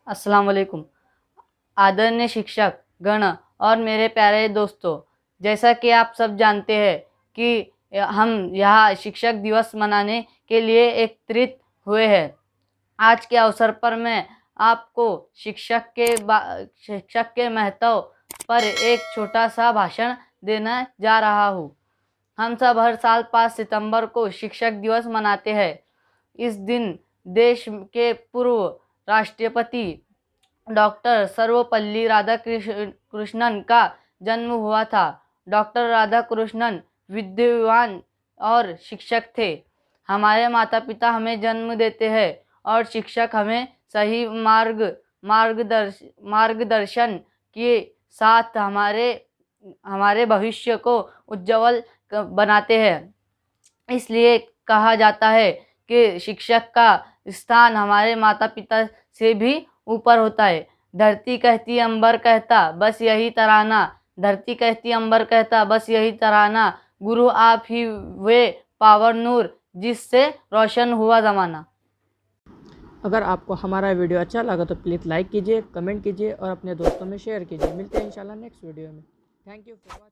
अस्सलाम वालेकुम। आदरणीय शिक्षक गण और मेरे प्यारे दोस्तों, जैसा कि आप सब जानते हैं कि हम यहाँ शिक्षक दिवस मनाने के लिए एकत्रित हुए हैं। आज के अवसर पर मैं आपको शिक्षक के महत्व पर एक छोटा सा भाषण देने जा रहा हूँ। हम सब हर साल 5 सितंबर को शिक्षक दिवस मनाते हैं। इस दिन देश के पूर्व राष्ट्रपति डॉक्टर सर्वपल्ली राधाकृष्णन का जन्म हुआ था। डॉक्टर राधाकृष्णन विद्वान और शिक्षक थे। हमारे माता पिता हमें जन्म देते हैं और शिक्षक हमें सही मार्गदर्शन के साथ हमारे भविष्य को उज्जवल बनाते हैं। इसलिए कहा जाता है कि शिक्षक का स्थान हमारे माता पिता से भी ऊपर होता है। धरती कहती अंबर कहता बस यही तराना, धरती कहती अंबर कहता बस यही तराना, गुरु आप ही वे पावन नूर जिससे रोशन हुआ ज़माना। अगर आपको हमारा वीडियो अच्छा लगा तो प्लीज़ लाइक कीजिए, कमेंट कीजिए और अपने दोस्तों में शेयर कीजिए। मिलते हैं इंशाल्लाह नेक्स्ट वीडियो में। Thank you for watching.